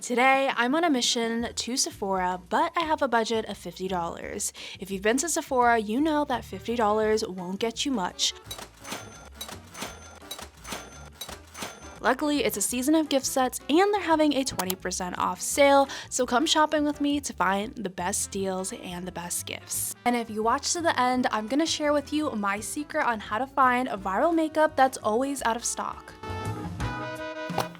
Today, I'm on a mission to Sephora, but I have a budget of $50. If you've been to Sephora, you know that $50 won't get you much. Luckily, it's a season of gift sets and they're having a 20% off sale, so come shopping with me to find the best deals and the best gifts. And if you watch to the end, I'm gonna share with you my secret on how to find a viral makeup that's always out of stock.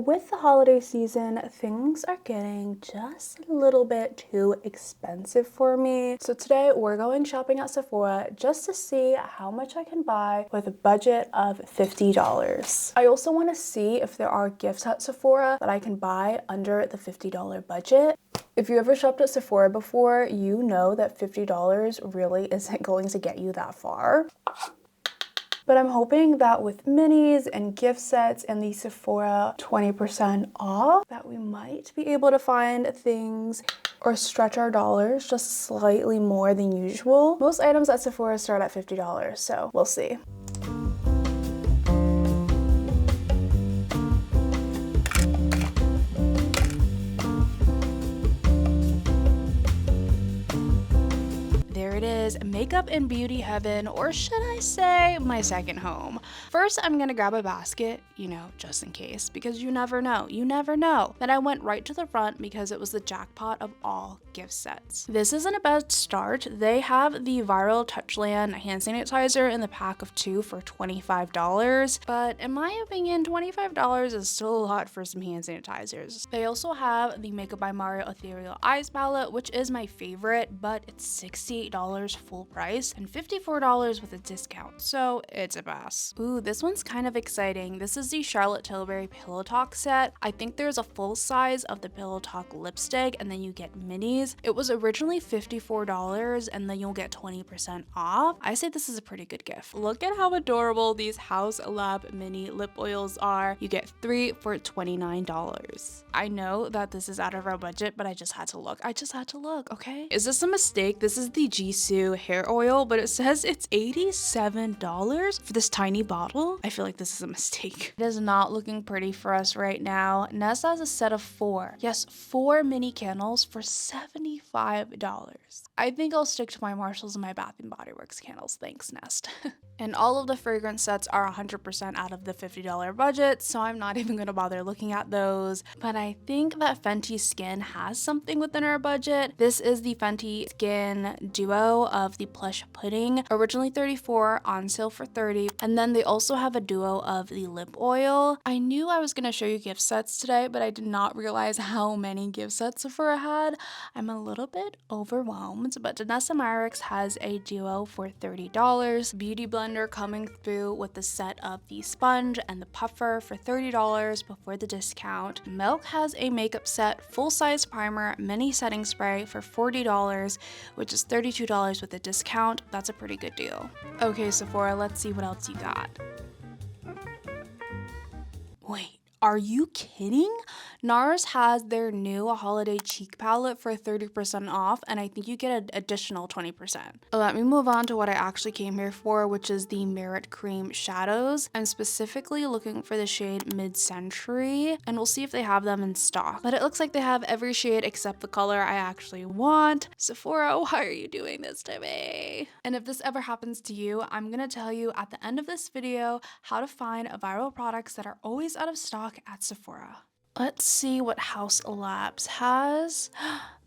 With the holiday season, things are getting just a little bit too expensive for me. So today we're going shopping at Sephora just to see how much I can buy with a budget of $50. I also want to see if there are gifts at Sephora that I can buy under the $50 budget. If you ever shopped at Sephora before, you know that $50 really isn't going to get you that far. But I'm hoping that with minis and gift sets and the Sephora 20% off, that we might be able to find things or stretch our dollars just slightly more than usual. Most items at Sephora start at $50, so we'll see. It is makeup and beauty heaven, or should I say my second home. First, I'm gonna grab a basket, just in case, because you never know. Then I went right to the front because it was the jackpot of all gift sets. This isn't a bad start. They have the Viral Touchland hand sanitizer in the pack of 2 for $25, but in my opinion, $25 is still a lot for some hand sanitizers. They also have the Makeup by Mario Ethereal Eyes palette, which is my favorite, but it's $68 full price and $54 with a discount, so it's a pass. Ooh, this one's kind of exciting. This is the Charlotte Tilbury Pillow Talk set. I think there's a full size of the Pillow Talk lipstick and then you get minis. It was originally $54 and then you'll get 20% off. I say this is a pretty good gift. Look at how adorable these House Lab mini lip oils are. You get 3 for $29. I know that this is out of our budget, but I just had to look. Okay? Is this a mistake? This is the Jisoo hair oil, but it says it's $87 for this tiny bottle. I feel like this is a mistake. It is not looking pretty for us right now. Nest has a set of 4. Yes, 4 mini candles for $75. I think I'll stick to my Marshalls and my Bath & Body Works candles. Thanks, Nest. And all of the fragrance sets are 100% out of the $50 budget, so I'm not even going to bother looking at those. But I think that Fenty Skin has something within our budget. This is the Fenty Skin Duo of the Plush Pudding, originally $34, on sale for $30. And then they also have a duo of the lip oil. I knew I was going to show you gift sets today, but I did not realize how many gift sets Sephora had. I'm a little bit overwhelmed, but Danessa Myricks has a duo for $30. Beauty Blender coming through with the set of the sponge and the puffer for $30 before the discount. Milk has a makeup set, full-size primer, mini setting spray for $40, which is $32 with a discount. That's a pretty good deal. Okay, Sephora, let's see what else you got. Wait, are you kidding? NARS has their new holiday cheek palette for 30% off, and I think you get an additional 20%. Let me move on to what I actually came here for, which is the Merit Cream Shadows. I'm specifically looking for the shade Mid-Century, and we'll see if they have them in stock. But it looks like they have every shade except the color I actually want. Sephora, why are you doing this to me? And if this ever happens to you, I'm gonna tell you at the end of this video how to find viral products that are always out of stock at Sephora. Let's see what House Labs has.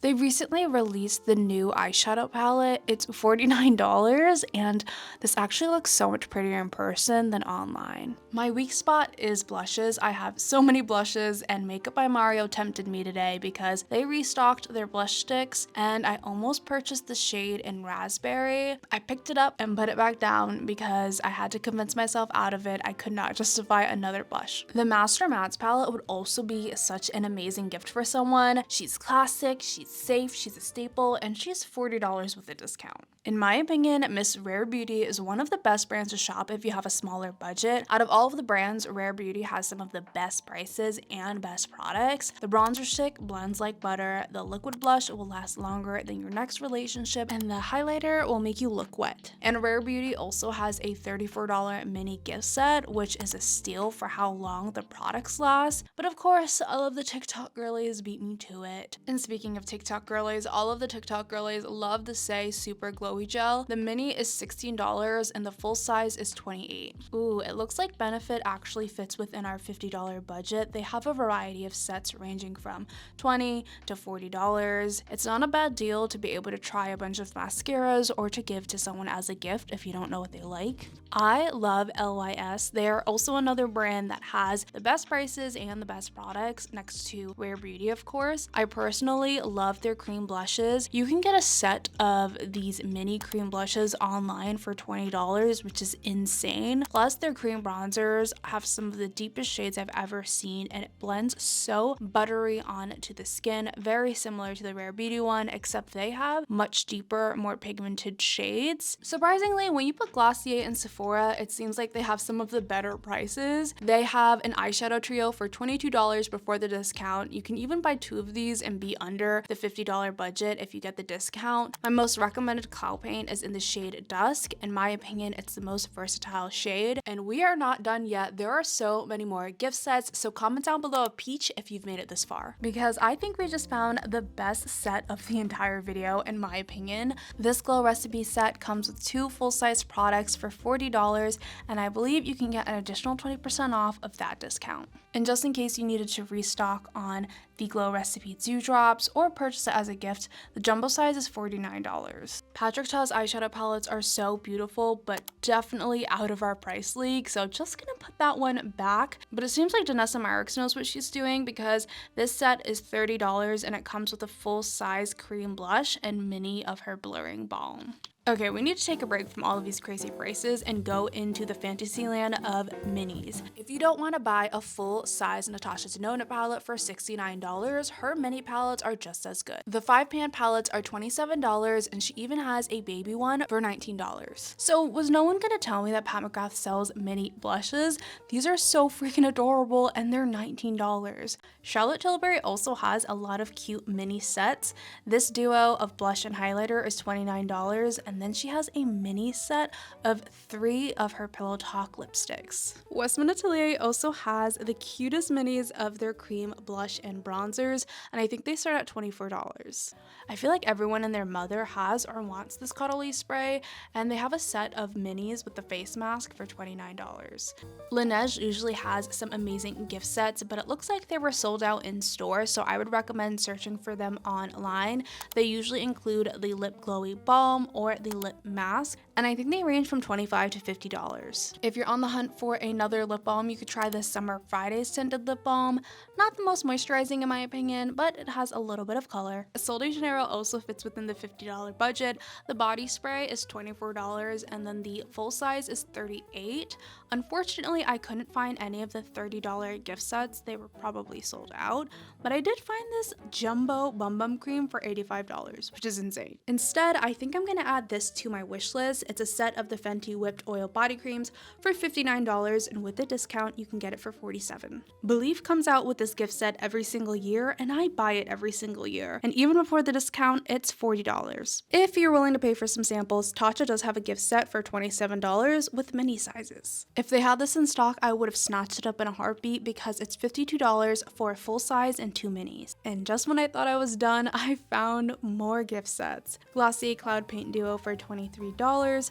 They recently released the new eyeshadow palette. It's $49, and this actually looks so much prettier in person than online. My weak spot is blushes. I have so many blushes, and Makeup by Mario tempted me today because they restocked their blush sticks, and I almost purchased the shade in Raspberry. I picked it up and put it back down because I had to convince myself out of it. I could not justify another blush. The Master Mattes palette would also be such an amazing gift for someone. She's classic, she's safe, she's a staple, and she's $40 with a discount. In my opinion, Miss Rare Beauty is one of the best brands to shop if you have a smaller budget. Out of all of the brands, Rare Beauty has some of the best prices and best products. The bronzer stick blends like butter, the liquid blush will last longer than your next relationship, and the highlighter will make you look wet. And Rare Beauty also has a $34 mini gift set, which is a steal for how long the products last. But of course, all of the TikTok girlies beat me to it. And speaking of TikTok girlies, all of the TikTok girlies love the Say Super Glowy Gel. The mini is $16 and the full size is $28. Ooh, it looks like Benefit actually fits within our $50 budget. They have a variety of sets ranging from $20 to $40. It's not a bad deal to be able to try a bunch of mascaras or to give to someone as a gift if you don't know what they like. I love LYS. They are also another brand that has the best prices and the best products next to Rare Beauty, of course. I personally love their cream blushes. You can get a set of these mini cream blushes online for $20, which is insane. Plus, their cream bronzers have some of the deepest shades I've ever seen, and it blends so buttery onto the skin, very similar to the Rare Beauty one, except they have much deeper, more pigmented shades. Surprisingly, when you put Glossier and Sephora, it seems like they have some of the better prices. They have an eyeshadow trio for $22 before the discount. You can even buy 2 of these and be under the $50 budget if you get the discount. My most recommended cloud paint is in the shade Dusk. In my opinion, it's the most versatile shade. And we are not done yet. There are so many more gift sets, so comment down below a peach if you've made it this far, because I think we just found the best set of the entire video in my opinion. This glow recipe set comes with 2 full-size products for $40, and I believe you can get an additional 20% off of that discount. And just in case you needed to restock on the Glow Recipe Dewdrops or purchase it as a gift, the jumbo size is $49. Patrick Ta's eyeshadow palettes are so beautiful, but definitely out of our price league, so just gonna put that one back. But it seems like Danessa Myricks knows what she's doing, because this set is $30 and it comes with a full-size cream blush and mini of her blurring balm. Okay, we need to take a break from all of these crazy prices and go into the fantasy land of minis. If you don't want to buy a full-size Natasha Denona palette for $69, her mini palettes are just as good. The 5-pan palettes are $27, and she even has a baby one for $19. So was no one gonna tell me that Pat McGrath sells mini blushes? These are so freaking adorable, and they're $19. Charlotte Tilbury also has a lot of cute mini sets. This duo of blush and highlighter is $29, and then she has a mini set of 3 of her Pillow Talk lipsticks. Westman Atelier also has the cutest minis of their cream blush and bronzers, and I think they start at $24. I feel like everyone and their mother has or wants this cuddly spray, and they have a set of minis with the face mask for $29. Laneige usually has some amazing gift sets, but it looks like they were sold out in store, so I would recommend searching for them online. They usually include the Lip Glowy Balm or the lip mask, and I think they range from $25 to $50. If you're on the hunt for another lip balm, you could try this Summer Fridays scented lip balm. Not the most moisturizing in my opinion, but it has a little bit of color. Sol de Janeiro also fits within the $50 budget. The body spray is $24, and then the full size is $38. Unfortunately, I couldn't find any of the $30 gift sets. They were probably sold out, but I did find this jumbo Bum Bum cream for $85, which is insane. Instead, I think I'm gonna add this to my wish list. It's a set of the Fenty Whipped Oil body creams for $59, and with the discount, you can get it for $47. Belif comes out with this gift set every single year, and I buy it every single year. And even before the discount, it's $40. If you're willing to pay for some samples, Tatcha does have a gift set for $27 with mini sizes. If they had this in stock, I would have snatched it up in a heartbeat, because it's $52 for a full size and 2 minis. And just when I thought I was done, I found more gift sets. Glossier Cloud Paint Duo for $23,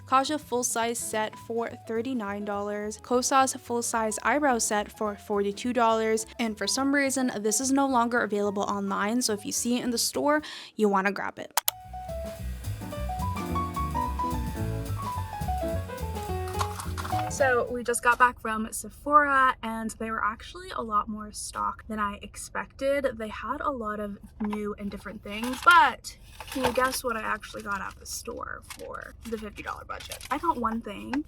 Kaja full size set for $39, Kosas full size eyebrow set for $42, and for some reason this is no longer available online, so if you see it in the store, you want to grab it. So we just got back from Sephora and they were actually a lot more stock than I expected. They had a lot of new and different things, but can you guess what I actually got at the store for the $50 budget? I got one thing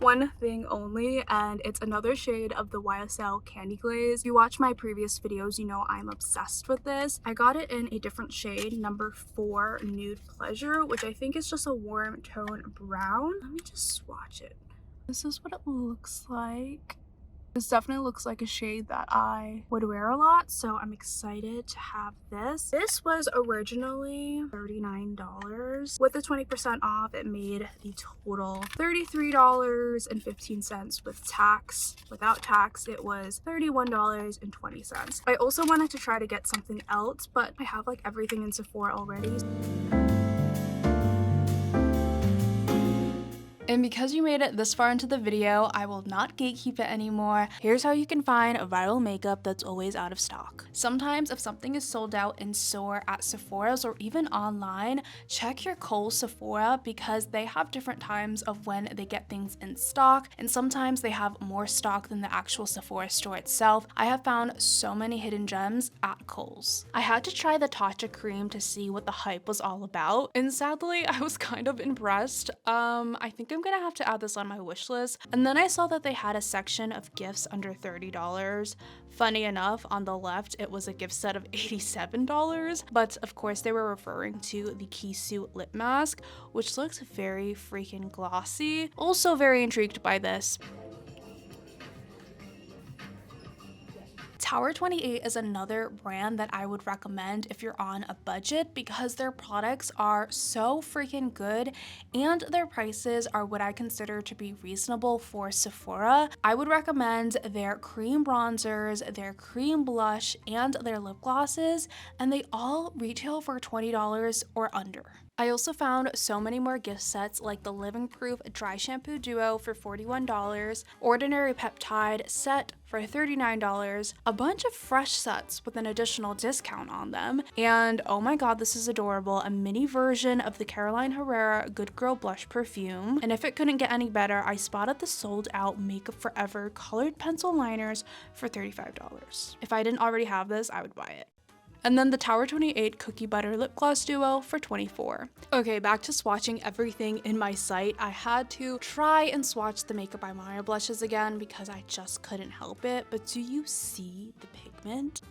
only, and it's another shade of the YSL Candy Glaze. If you watch my previous videos, you know I'm obsessed with this. I got it in a different shade, number 4 Nude Pleasure, which I think is just a warm tone brown. Let me just swatch it. This is what it looks like. This definitely looks like a shade that I would wear a lot, so I'm excited to have this. This was originally $39. With the 20% off, it made the total $33.15 with tax. Without tax, it was $31.20. I also wanted to try to get something else, but I have like everything in Sephora already. And because you made it this far into the video, I will not gatekeep it anymore. Here's how you can find viral makeup that's always out of stock. Sometimes if something is sold out in store at Sephora's or even online, check your Kohl Sephora because they have different times of when they get things in stock, and sometimes they have more stock than the actual Sephora store itself. I have found so many hidden gems at Kohl's. I had to try the Tatcha cream to see what the hype was all about, and sadly I was kind of impressed. I think I'm gonna have to add this on my wish list. And then I saw that they had a section of gifts under $30. Funny enough, on the left it was a gift set of $87, but of course they were referring to the Kisu lip mask, which looks very freaking glossy. Also very intrigued by this. Tower 28 is another brand that I would recommend if you're on a budget because their products are so freaking good and their prices are what I consider to be reasonable for Sephora. I would recommend their cream bronzers, their cream blush, and their lip glosses, and they all retail for $20 or under. I also found so many more gift sets like the Living Proof Dry Shampoo Duo for $41, Ordinary Peptide Set for $39, a bunch of fresh sets with an additional discount on them, and oh my god, this is adorable, a mini version of the Caroline Herrera Good Girl Blush Perfume. And if it couldn't get any better, I spotted the sold out Makeup Forever colored pencil liners for $35. If I didn't already have this, I would buy it. And then the Tower 28 Cookie Butter Lip Gloss Duo for $24. Okay, back to swatching everything in my site. I had to try and swatch the Makeup by Maya blushes again because I just couldn't help it. But do you see the pigment?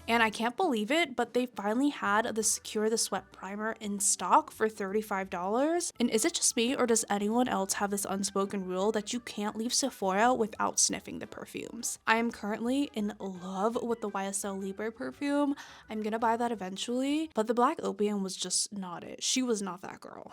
And I can't believe it, but they finally had the Secure the Sweat Primer in stock for $35. And is it just me, or does anyone else have this unspoken rule that you can't leave Sephora without sniffing the perfumes? I am currently in love with the YSL Libre perfume. I'm gonna buy that eventually, but the Black Opium was just not it. She was not that girl.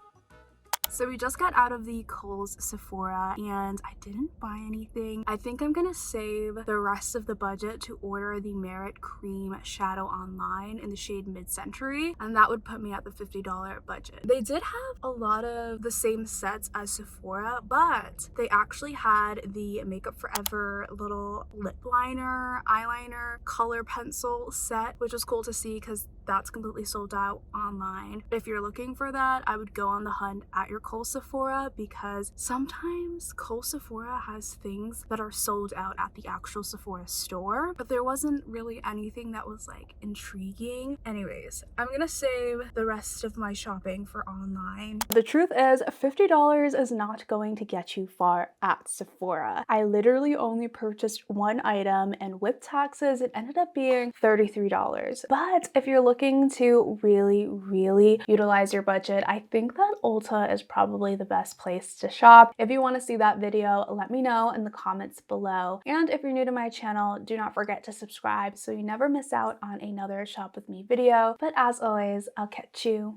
So we just got out of the Kohl's Sephora and I didn't buy anything. I think I'm gonna save the rest of the budget to order the Merit Cream Shadow online in the shade Mid-Century, and that would put me at the $50 budget. They did have a lot of the same sets as Sephora, but they actually had the Makeup Forever little lip liner, eyeliner, color pencil set, which was cool to see because that's completely sold out online. If you're looking for that, I would go on the hunt at your Kohl Sephora because sometimes Kohl Sephora has things that are sold out at the actual Sephora store, but there wasn't really anything that was like intriguing. Anyways, I'm gonna save the rest of my shopping for online. The truth is, $50 is not going to get you far at Sephora. I literally only purchased one item, and with taxes, it ended up being $33. But if you're looking to really utilize your budget, I think that Ulta is probably the best place to shop. If you want to see that video, let me know in the comments below. And if you're new to my channel, do not forget to subscribe so you never miss out on another Shop With Me video. But as always, I'll catch you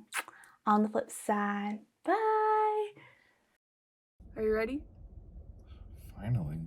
on the flip side. Bye! Are you ready? Finally.